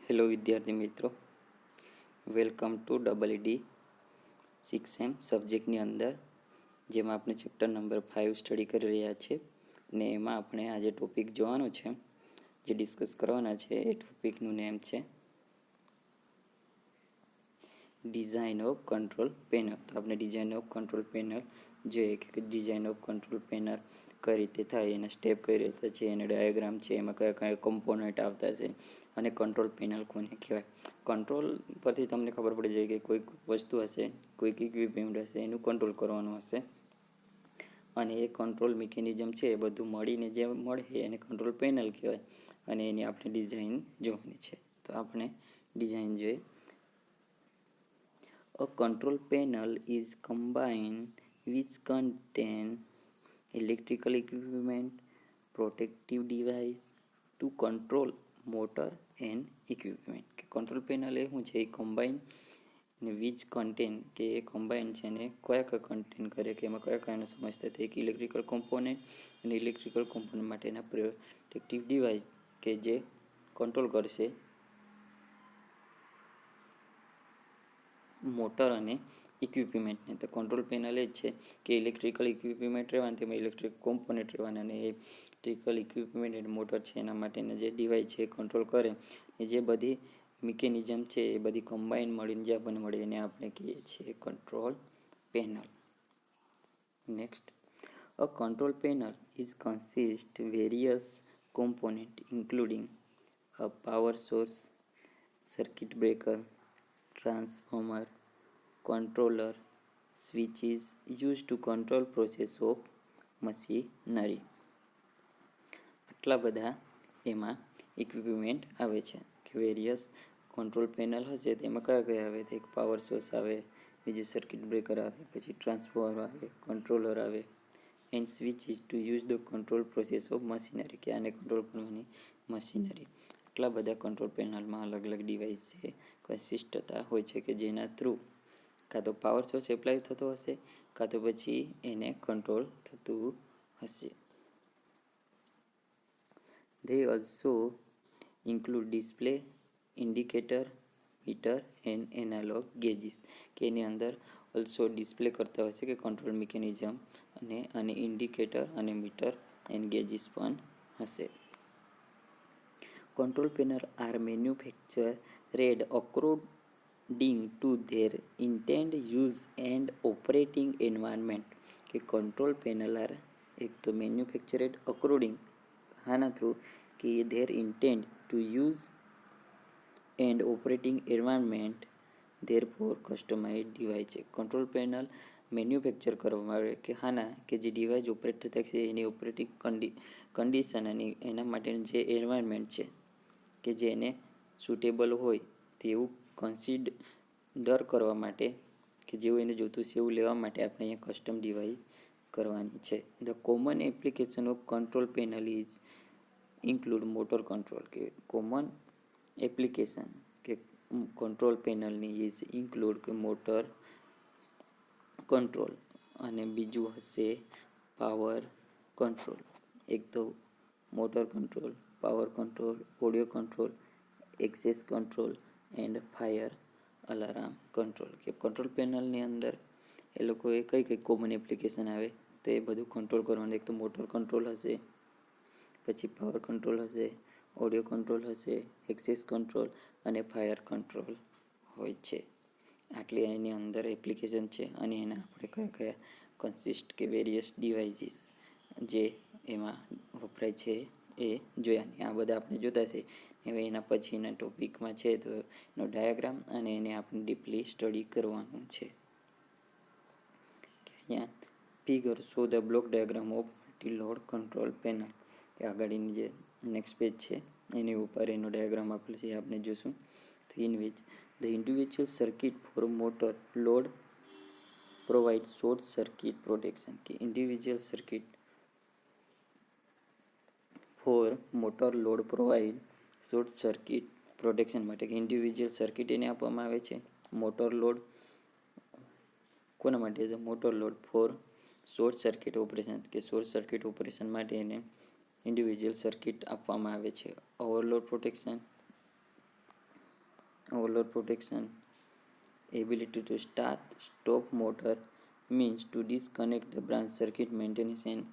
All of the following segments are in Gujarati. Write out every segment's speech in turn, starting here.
હેલો વિદ્યાર્થી મિત્રો, વેલકમ ટુ EED 6 SEM સબ્જેક્ટની અંદર જેમાં આપણે ચેપ્ટર નંબર 5 સ્ટડી કરી રહ્યા છીએ ને એમાં આપણે આજે ટોપિક જોવાનો છે, જે ડિસ્કસ કરવાના છે. એ ટોપિકનું નેમ છે ડિઝાઇન ઓફ કંટ્રોલ પેનલ. તો આપણે ડિઝાઇન ઓફ કંટ્રોલ પેનલ જોઈએ કે ડિઝાઇન ઓફ કંટ્રોલ પેનલ કઈ રીતે થાય, એના સ્ટેપ કઈ રીતે છે, એના ડાયાગ્રામ છે, એમાં કયા કયા કમ્પોનન્ટ આવતા છે અને કંટ્રોલ પેનલ કોને કહેવાય. કંટ્રોલ પરથી તમને ખબર પડી જાય કે કોઈક વસ્તુ હશે, કોઈક ઇક્વિપમેન્ટ હશે, એનું કંટ્રોલ કરવાનું હશે અને એ કંટ્રોલ મિકેનિઝમ છે એ બધું મળીને જે મળે એને કંટ્રોલ પેનલ કહેવાય અને એની આપણે ડિઝાઇન જોવાની છે. તો આપણે ડિઝાઇન જોઈએ. A control panel is combined which contain electrical equipment, protective device to control motor and equipment. કે કંટ્રોલ પેનલ એ શું છે, એ કમ્બાઈન ને વિચ કન્ટેન કે એ કમ્બાઈન છે ને કયા કન્ટેન કરે કે એમાં કયાનો સમાવેશ થાય. એક ઇલેક્ટ્રિકલ કોમ્પોનન્ટ અને ઇલેક્ટ્રિકલ કોમ્પોનન્ટ માટેના પ્રોટેક્ટિવ ડિવાઇસ કે જે કંટ્રોલ કરશે મોટર અને ઇક્વિપમેન્ટને. તો કંટ્રોલ પેનલ એ જ છે કે ઇલેક્ટ્રિકલ ઇક્વિપમેન્ટ રહેવાના, તેમાં ઇલેક્ટ્રિક કોમ્પોનન્ટ રહેવાના અને ઇલેક્ટ્રિકલ ઇક્વિપમેન્ટ અને મોટર છે એના માટેના જે ડિવાઇસ છે એ કંટ્રોલ કરે. એ જે બધી મિકેનિઝમ છે એ બધી કમ્બાઈન મળીને જે આપણને મળે એને આપણે કહીએ છીએ control panel. Next, a control panel is consist various component including a power source, circuit breaker, transformer, controller, switches used to control process of machinery. આટલા બધા એમાં ઇક્વિપમેન્ટ આવે છે કે વેરિયસ કંટ્રોલ પેનલ હશે તેમાં કયા કયા આવે. તો એક પાવર સોર્સ આવે, બીજું સર્કિટ બ્રેકર આવે, પછી ટ્રાન્સફોર્મર આવે, કંટ્રોલર આવે and switch is to use the control process of machinery કે આને કંટ્રોલ કરવાની મશીનરી. આટલા બધા કંટ્રોલ પેનલમાં અલગ અલગ ડિવાઇસ છે કન્સિસ્ટતા હોય છે કે જેના થ્રુ કાં તો પાવર સોર્સ એપ્લાય થતો હશે કાં તો પછી એને કંટ્રોલ થતું હશે. They also include display, indicator, meter and analog gauges કે એની અંદર ઓલ્સો ડિસ્પ્લે કરતા હશે કે કંટ્રોલ મિકેનિઝમ અને ઇન્ડિકેટર અને મીટર એન્ડ ગેજીસ પણ હશે. Control panel are manufactured according to their intended use and operating environment. કે કંટ્રોલ પેનલ આર એક તો મેન્યુફેક્ચરેડ અકોર્ડિંગ આના થ્રુ કે their intend to use and operating environment therefore customize device છે. કંટ્રોલ પેનલ મેન્યુફેક્ચર કરવામાં આવે કે હાના કે જે ડિવાઇસ ઓપરેટ થતા છે એની ઓપરેટિંગ કન્ડિશન અને એના માટેનું જે એન્વાયરમેન્ટ છે કે જે એને સુટેબલ હોય તેવું કન્સિડર કરવા માટે કે જેવું એને જોતું છે એવું લેવા માટે આપણે અહીંયા કસ્ટમ ડિવાઇસ કરવાની છે. The common application of control panel is include motor control કે કોમન એપ્લિકેશન કે કંટ્રોલ પેનલની ઇઝ ઇન્ક્લુડ કે મોટર કંટ્રોલ અને બીજું હશે પાવર કંટ્રોલ. એક તો motor control, power control, audio control, access control and fire alarm control. કે કંટ્રોલ પેનલની અંદર એ લોકોએ કઈ કઈ કોમન એપ્લિકેશન આવે તો એ બધું કંટ્રોલ કરવાનું. એક તો મોટર કંટ્રોલ હશે, પછી પાવર કંટ્રોલ હશે, ઓડિયો કંટ્રોલ હશે, એક્સેસ કંટ્રોલ અને ફાયર કંટ્રોલ હોય છે. આટલી એની અંદર એપ્લિકેશન છે અને એના આપણે કયા કયા કન્સિસ્ટ કે વેરિયસ ડિવાઇસીસ જે એમાં વપરાય છે એ જોયા. આ બધા આપણે જોતા છે. હવે એના પછીના ટોપિકમાં છે તો એનો ડાયાગ્રામ અને એને આપણે ડીપલી સ્ટડી કરવાનું છે. કે અહીંયા figure show the block diagram of multi load control panel. કે આગળની જે નેક્સ્ટ પેજ છે એની ઉપર એનો ડાયાગ્રામ આપેલો છે આપણે જોશું. તો in which the individual circuit for motor load provide short circuit protection. કે individual circuit for motor load provide short circuit protection માટે કે ઇન્ડિવિજ્યુઅલ સર્કિટ એને આપવામાં આવે છે મોટર લોડ કોના માટે? તો motor load for short circuit operation કે શોર્ટ સર્કિટ ઓપરેશન માટે એને ઇન્ડિવિજ્યુઅલ સર્કિટ આપવામાં આવે છે. Overload protection Overload protection, ability to start stop motor means to disconnect the branch circuit maintenance and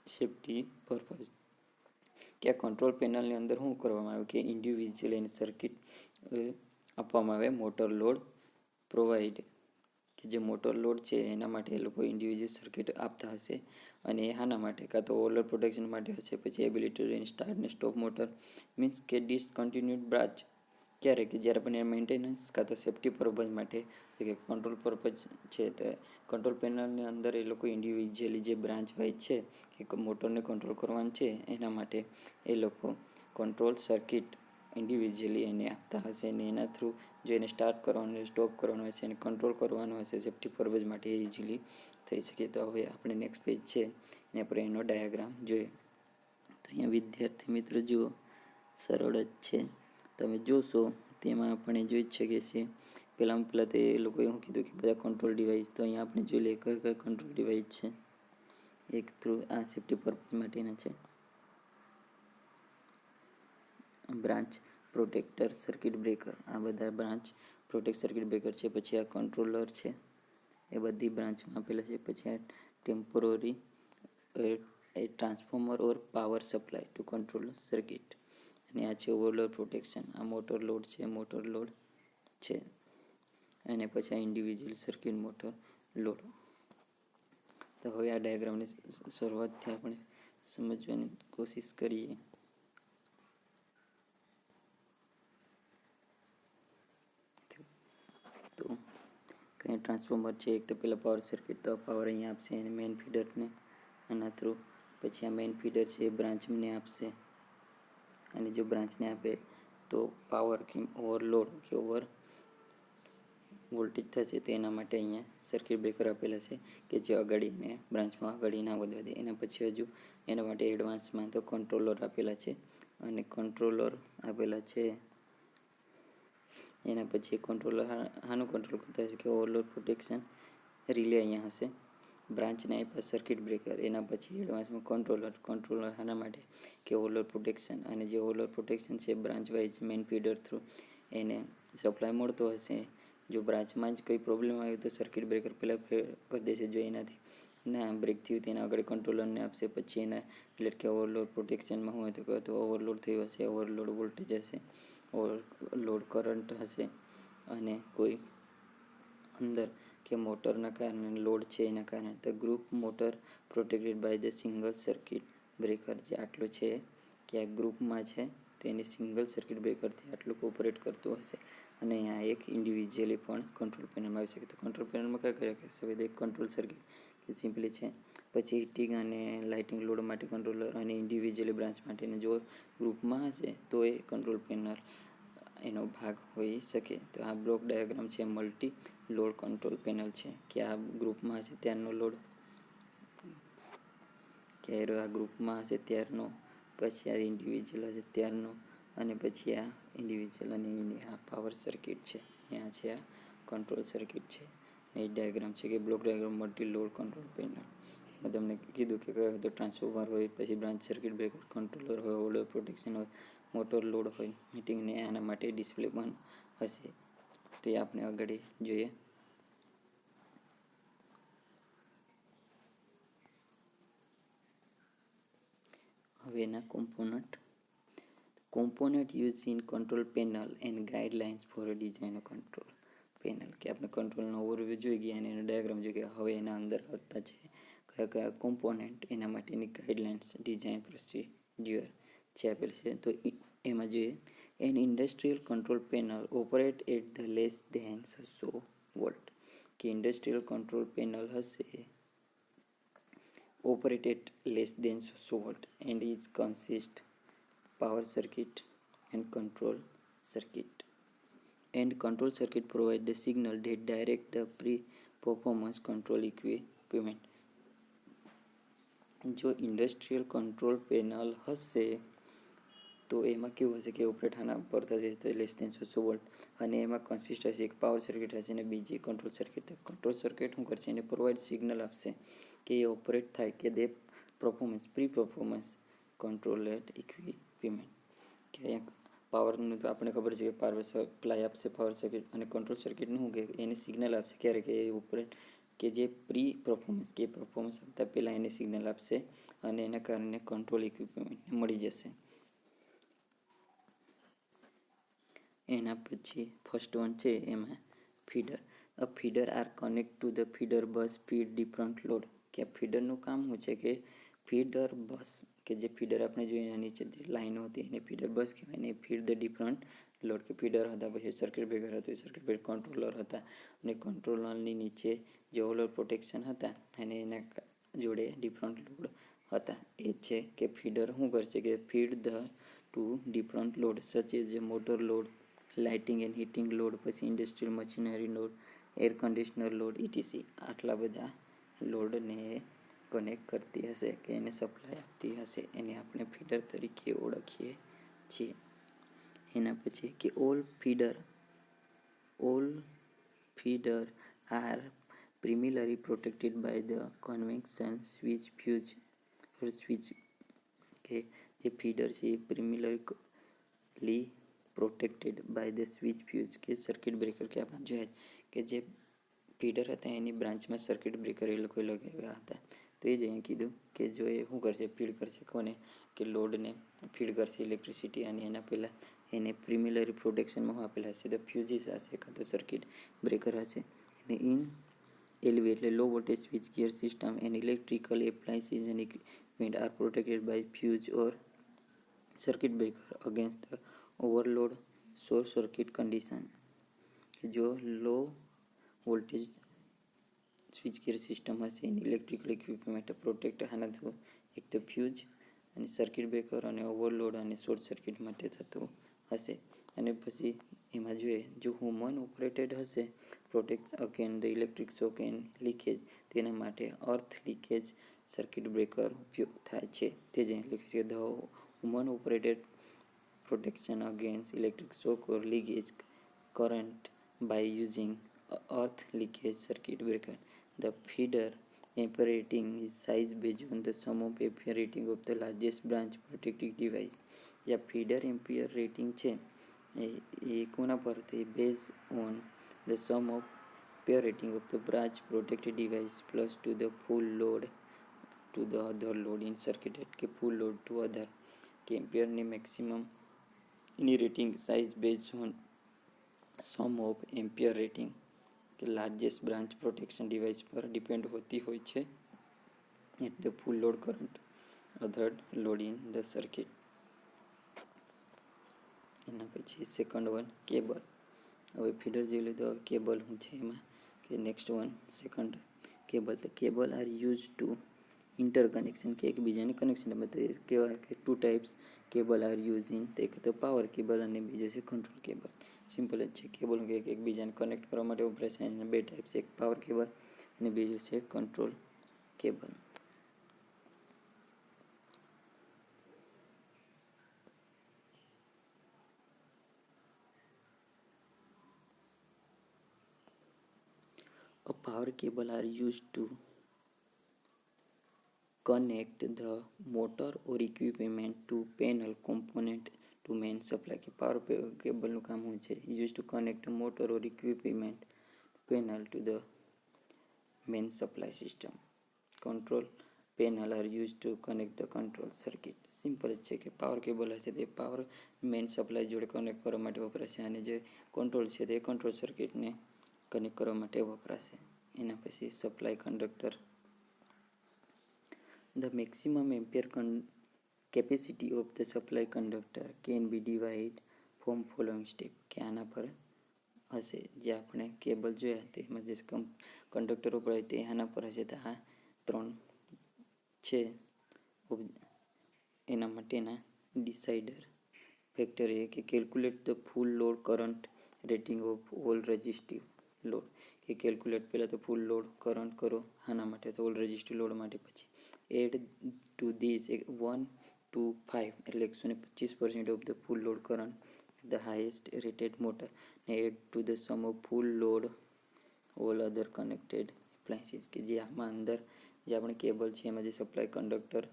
safety purpose. કે આ કંટ્રોલ પેનલની અંદર શું કરવામાં આવે કે ઇન્ડિવિજ્યુઅલ એની સર્કિટ આપવામાં આવે મોટર લોડ પ્રોવાઈડ, કે જે મોટર લોડ છે એના માટે એ લોકો ઇન્ડિવિજ્યુઅલ સર્કિટ આપતા હશે અને એ શાના માટે, કાં તો ઓવરલોડ પ્રોટેક્શન માટે હશે. પછી એબિલિટી ટુ સ્ટાર્ટ ને સ્ટોપ મોટર મીન્સ કે ડિસકન્ટિન્યુડ બ્રાન્ચ ક્યારે કે જ્યારે પણ એ મેન્ટેનન્સ કાં તો સેફ્ટી પર્પઝ માટે કે કંટ્રોલ પર્પઝ છે. તો કંટ્રોલ પેનલની અંદર એ લોકો ઇન્ડિવિજ્યુઅલી જે બ્રાન્ચ વાઇઝ છે કે મોટરને કંટ્રોલ કરવાનું છે એના માટે એ લોકો કંટ્રોલ સર્કિટ ઇન્ડિવિજ્યુઅલી એને આપતા હશે ને એના થ્રુ જો એને સ્ટાર્ટ કરવાનું સ્ટોપ કરવાનું હશે એને કંટ્રોલ કરવાનું હશે સેફ્ટી પર્પઝ માટે ઇઝીલી થઈ શકે. તો હવે આપણે નેક્સ્ટ પેજ છે એના પર એનો ડાયાગ્રામ જોઈએ. તો અહીંયા વિદ્યાર્થી મિત્રો જુઓ, સરળ જ છે. તમે જોશો તેમાં આપણે જોઈ જ શકીએ છીએ. પહેલાં તે એ લોકોએ શું કીધું કે બધા કંટ્રોલ ડિવાઇસ, તો અહીંયા આપણે જોઈ લઈએ કઈ કઈ કંટ્રોલ ડિવાઇસ છે. એક થ્રુ આ સેફ્ટી પર્પઝ માટેના છે, બ્રાન્ચ પ્રોટેક્ટર સર્કિટ બ્રેકર, આ બધા બ્રાન્ચ પ્રોટેક્ટ સર્કિટ બ્રેકર છે. પછી આ કંટ્રોલર છે, એ બધી બ્રાન્ચમાં આપેલા છે. પછી આ temporary A transformer or power supply to control circuit, અને આ છે ઓવરલોડ પ્રોટેક્શન, આ મોટર લોડ છે અને પછી આ ઇન્ડિવિજ્યુઅલ સર્કિટ મોટર લોડ. તો હવે આ ડાયાગ્રામની શરૂઆતથી આપણે સમજવાની કોશિશ કરીએ. તો કંઈ ટ્રાન્સફોર્મર છે, એક તો પહેલાં પાવર સર્કિટ, તો પાવર અહીંયા આપશે એને મેઇન ફીડરને આના થ્રુ. પછી આ મેઇન ફીડર છે એ બ્રાન્ચને આપશે અને જો બ્રાન્ચને આપે તો પાવર કે ઓવરલોડ કે ઓવર વોલ્ટેજ થશે તો એના માટે અહીંયા સર્કિટ બ્રેકર આપેલા છે કે જે અગાડીને બ્રાન્ચમાં અગાડી ના વધવા દે. એના પછી હજુ એના માટે એડવાન્સમાં તો કંટ્રોલર આપેલા છે અને કંટ્રોલર આપેલા છે. એના પછી કંટ્રોલર આનું કંટ્રોલ કરતા હશે કે ઓવરલોડ પ્રોટેક્શન રિલે અહીંયા હશે, બ્રાન્ચને આપ્યા સર્કિટ બ્રેકર. એના પછી એડવાન્સમાં કંટ્રોલર આના માટે કે ઓવરલોડ પ્રોટેક્શન, અને જે ઓવરલોડ પ્રોટેક્શન છે branch wise main feeder through એને સપ્લાય મળતો હશે. જો બ્રાન્ચમાં જ કોઈ પ્રોબ્લેમ આવ્યો તો સર્કિટ બ્રેકર પહેલાં કરી દેશે, જો એનાથી ના બ્રેક થયું તેના આગળ કંટ્રોલરને આપશે. પછી એના એટલે કે ઓવરલોડ પ્રોટેક્શનમાં શું હોય તો ઓવરલોડ થયું હશે, ઓવરલોડ વોલ્ટેજ હશે, ઓવરલોડ કરંટ હશે અને કોઈ અંદર કે મોટરના કારણે લોડ છે એના કારણે. તો group motor protected by the single circuit breaker, જે આટલું છે કે આ ગ્રુપમાં છે તેની સિંગલ સર્કિટ બ્રેકરથી આટલું ઓપરેટ કરતું હશે. અને અહીંયા એક ઇન્ડિવિજ્યુઅલી પણ કંટ્રોલ પેનલમાં આવી શકે. તો કંટ્રોલ પેનલમાં કયા કયા કહેશે, એક કંટ્રોલ સર્કિટ કે સિમ્પલી છે, પછી હીટિંગ અને લાઇટિંગ લોડ માટે કંટ્રોલર, અને ઇન્ડિવિજ્યુઅલી બ્રાન્ચ માટેને જો ગ્રુપમાં હશે તો એ કંટ્રોલ પેનલ એનો ભાગ હોઈ શકે. તો આ બ્લોક ડાયાગ્રામ છે મલ્ટી લોડ કંટ્રોલ પેનલ છે કે આ ગ્રુપમાં હશે ત્યારનો લોડ, ક્યારે આ ગ્રુપમાં હશે ત્યારનો, પછી આ ઇન્ડિવિજ્યુઅલ હશે ત્યારનો, અને પછી આ ઇન્ડિવિજ્યુઅલ અને આ પાવર સર્કિટ છે, અહીંયા છે આ કંટ્રોલ સર્કિટ છે. એ ડાયાગ્રામ છે કે block diagram multi load control panel. એમાં તમને કીધું કે કયો તો ટ્રાન્સફોર્મર હોય, પછી બ્રાન્ચ સર્કિટ બ્રેકર, કંટ્રોલર હોય, ઓવરલોડ પ્રોટેક્શન હોય, મોટર લોડ હોય, હીટિંગને આના માટે ડિસ્પ્લે પણ હશે. તો એ આપણે આગળ જોઈએ. હવે એના component use in control panel and guidelines for design control panel, કે આપણે કંટ્રોલનો ઓવરવ્યૂ જોઈ ગયા અને એનો ડાયાગ્રામ જોઈ ગયા. હવે એના અંદર આવતા છે કયા કયા કોમ્પોનન્ટ, એના માટેની ગાઈડલાઇન્સ, ડિઝાઇન પ્રોસિડ્યુર છે આપેલ છે. તો એમાં જોઈએ, an industrial control panel operate at the less than 600 volt, કે ઇન્ડસ્ટ્રીયલ કંટ્રોલ પેનલ હશે operate at less than 600 volt and is consist power circuit and control circuit. And control circuit provide the signal that direct the pre-performance control equipment. જો ઇન્ડસ્ટ્રીયલ કંટ્રોલ પેનલ હશે તો એમાં કેવું હશે કે ઓપરેટ આના પર થશે લેસ દેન 600 વોલ્ટ, અને એમાં કન્સિસ્ટ હશે એક પાવર સર્કિટ હશે અને બીજી કંટ્રોલ સર્કિટ. કંટ્રોલ સર્કિટ શું કરશે, એને પ્રોવાઈડ સિગ્નલ આપશે કે એ ઓપરેટ થાય કે દે પ્રી પરફોર્મન્સ કંટ્રોલેડ ઇક્વિપમેન્ટ, કે પાવરનું તો આપણે ખબર છે કે પાવર સપ્લાય આપશે પાવર સર્કિટ, અને કંટ્રોલ સર્કિટનું શું કે એને સિગ્નલ આપશે ક્યારે કે એ ઉપર કે જે પ્રી પરફોર્મન્સ કે પરફોર્મન્સ આપતા પહેલાં એને સિગ્નલ આપશે અને એના કારણે કંટ્રોલ ઇક્વિપમેન્ટ મળી જશે. એના પછી ફર્સ્ટ વન છે એમાં feeder. A feeder are connect to the feeder bus feed different load. કે ફીડરનું કામ શું છે કે ફીડર બસ કે જે ફીડર આપણે જોઈએ એના નીચે જે લાઈનો હતી એને ફીડર બસ કહેવાય. ને ફીડ ધ ડિફરન્ટ લોડ કે ફીડર હતા, પછી સર્કિટ બ્રેકર હતું, સર્કિટ બ્રેકર કંટ્રોલર હતા, અને કંટ્રોલરની નીચે જે ઓવરલોડ પ્રોટેક્શન હતા અને એના જોડે ડિફરન્ટ લોડ હતા. એ છે કે ફીડર શું કરશે કે feed the two different load such as motor load, lighting and heating load, પછી industrial machinery load, air conditioner load, etc. આટલા બધા લોડને કનેક્ટ કરતી હશે કે એને સપ્લાય આપતી હશે એને આપણે ફીડર તરીકે ઓળખીએ છીએ. એના પછી કે all feeder are primarily protected by the convection switch fuse switch. કે જે ફીડર છે એ primarily protected by the switch fuse કે સર્કિટ બ્રેકર કે આપણે જોઈએ કે જે ફીડર હતા એની બ્રાન્ચમાં સર્કિટ બ્રેકર એ લોકો લગાવ્યા હતા. તો એ જ અહીં કીધું કે જો એ શું કરશે ફીડ કરશે કોને કે લોડને ફીડ કરશે ઇલેક્ટ્રિસિટી, અને એના પહેલાં એને પ્રિમિલરી પ્રોટેક્શનમાં શું આપેલા હશે તો ફ્યુઝિસ હશે કાં તો સર્કિટ બ્રેકર હશે. અને ઇન એલવી એટલે low voltage switchgear system and electrical appliances and equipment are protected by fuse or circuit breaker against the overload short circuit condition. જો low voltage switchgear system હશે એની ઇલેક્ટ્રિકલ ઇક્વિપમેન્ટ પ્રોટેક્ટ આના થ્રુ એક તો ફ્યુઝ અને સર્કિટ બ્રેકર અને ઓવરલોડ અને શોર્ટ સર્કિટ માટે થતું હશે. અને પછી એમાં જોઈએ જો હ્યુમન ઓપરેટેડ હશે protect again the electric shock and leakage, તેના માટે અર્થ લીકેજ સર્કિટ બ્રેકર ઉપયોગ થાય છે. તે જ લખે છે the human operated protection against electric shock or leakage current by using earth leakage circuit breaker. The feeder ampere rating is size based on the sum of ampere rating of the largest branch protecting device. જ્યાં ફીડર એમ્પિયર રેટિંગ છે એ કોના પર હતી base on the sum of ampere rating of the branch protected device plus to the full load to the other load in circuited કે ફૂલ લોડ ટુ અધર કે એમ્પિયરની મેક્સિમમ એની rating size base on sum of ampere rating કે લાર્જેસ્ટ બ્રાન્ચ પ્રોટેક્શન ડિવાઇસ પર ડિપેન્ડ હોતી હોય છે at the full load current other load in the circuit. એના પછી સેકન્ડ વન કેબલ. હવે ફીડર જોઈ લે તો હવે કેબલ શું છે એમાં કે નેક્સ્ટ વન સેકન્ડ કેબલ. તો cable are use to interconnection કે એકબીજાને કનેક્શન આપે. તો એ કહેવાય કે two types cable are use in, તો એક તો પાવર કેબલ અને બીજો છે કંટ્રોલ કેબલ. સિમ્પલ જ છે. કેબલ કે એકબીજાને કનેક્ટ કરવા માટે વપરાય છે. અને બે ટાઈપ છે, એક પાવર કેબલ અને બીજું છે control cable. A power cable are used to connect the motor or equipment to panel component to main supply. કે પાવર કેબલનું કામ શું છે use to connect motor or equipment panel to the main supply system. Control panel R use two connect the control circuit. Simple જ છે કે પાવર કેબલ હશે તે પાવર મેઇન સપ્લાય જોડે કનેક્ટ કરવા માટે વપરાશે, અને જે કંટ્રોલ છે તે કંટ્રોલ સર્કિટને કનેક્ટ કરવા માટે વપરાશે. એના પછી supply conductor. The maximum ampere capacity of the supply conductor can be divided from following step. કે આના પર હશે જે આપણે કેબલ જોયા તેમાં જે કંડક્ટર વપરાય તે આના પર હશે. તો આ ત્રણ છે એના માટેના ડિસાઇડર ફેક્ટર એ કે calculate the full load current rating of all resistive load. કે કેલ્ક્યુલેટ પહેલાં તો ફૂલ લોડ કરંટ કરો આના માટે, તો ઓલ રેઝિસ્ટિવ લોડ માટે. પછી એડ ટુ ધીસ 1 to 5 એટલે 125% of the full load current the highest rated motor. ને add to the sum of full load all other connected appliances. કે જે આમાં અંદર જે આપણે કેબલ છે એમાં જે સપ્લાય કંડક્ટર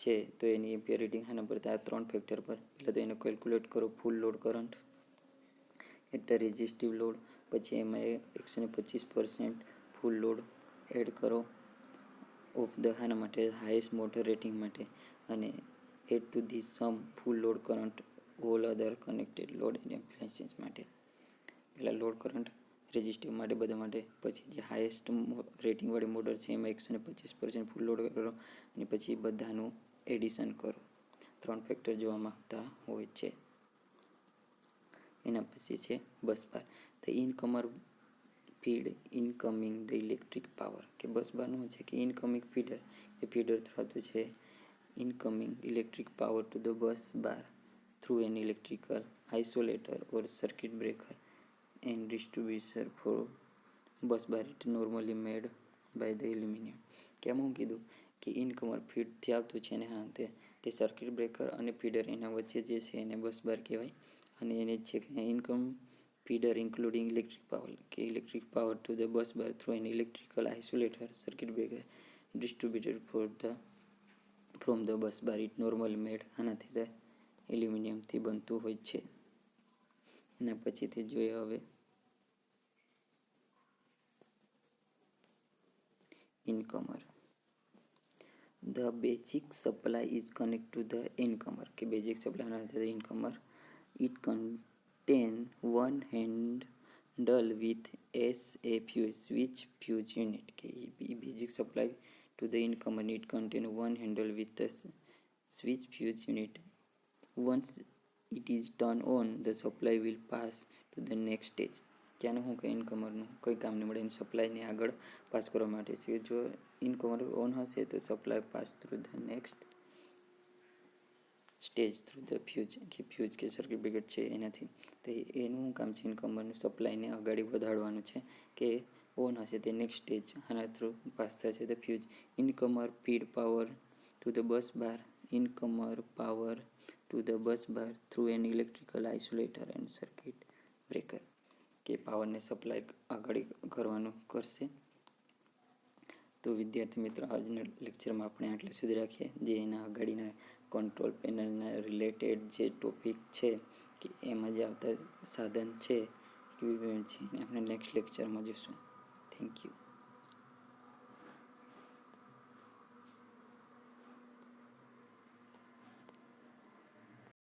છે તો એની એમ્પિયર રેટિંગ આના પર આ 3 ફેક્ટર પર. પહેલાં તો એને કેલ્ક્યુલેટ કરો ફૂલ લોડ કરંટ એટલે રેઝિસ્ટિવ લોડ, પછી એમાં 125% ફૂલ લોડ એડ કરો ઓફ ધ આના માટે હાઈએસ્ટ મોટર રેટિંગ માટે, અને add to the sum full load current all other connected load and appliances માટે. પહેલાં લોડ કરંટ રેઝિસ્ટિવ માટે બધા માટે, પછી જે હાઈએસ્ટ રેટિંગવાળી મોટર છે એમાં 125% ફૂલ લોડ કરો અને પછી બધાનું એડિશન કરો. 3 ફેક્ટર જોવા માંગતા હોય છે. એના પછી છે bus bar. The incomer feed incoming the electric power, કે બસ બારનું છે કે ઇનકમિંગ ફીડર એ ફીડર થતું છે incoming electric power to the bus bar through an electrical isolator or circuit breaker and distributor for bus bar it normally made by the aluminium. કે હું કીધું કે ઇનકમર ફીડથી આવતું છે ને હા તે સર્કિટ બ્રેકર અને ફીડર એના વચ્ચે જે છે એને બસ બાર કહેવાય. અને એને જ છે કે income feeder including electric power, કે electric power to the bus bar through an electrical isolator circuit breaker distributed from the bus bar it normal made, આનાથી ધ એલ્યુમિનિયમથી બનતું હોય છે. એના પછીથી જોઈએ હવે incomer. The basic supply is connect to the incomer, કે basic supply incomer. It contain one handle with a switch fuse unit, કે basic supply to the incomer. It contain one handle with a switch fuse unit. Once it is turned on, the supply will pass to the next stage. ત્યાંનું શું કે ઇનકમરનું કંઈ કામ નહીં મળે, એની સપ્લાયને આગળ પાસ કરવા માટે છે. જો ઇનકમર ઓન હશે તો supply pass through the next stage through the fuse, કે ફ્યુઝ કે સર્કિટ બ્રેકર છે એનાથી. તો એનું કામ છે ઇનકમરનું સપ્લાયને આગળ વધારવાનું છે, કે ઓન હશે તે નેક્સ્ટ સ્ટેજ આના થ્રુ પાસ થશે the fuse. Incomer feed power to the bus bar. Incomer power to the bus bar through an electrical isolator and circuit breaker, કે પાવરને સપ્લાય આગળ કરવાનું કરશે. તો વિદ્યાર્થી મિત્રો, આજના લેક્ચરમાં આપણે આટલે સુધી રાખીએ. જે એના આગળના કંટ્રોલ પેનલના રિલેટેડ જે ટોપિક છે કે એમાં જે આવતા સાધન છે ઇક્વિપમેન્ટ છે, આપણે નેક્સ્ટ લેક્ચરમાં જોઈશું. Thank you.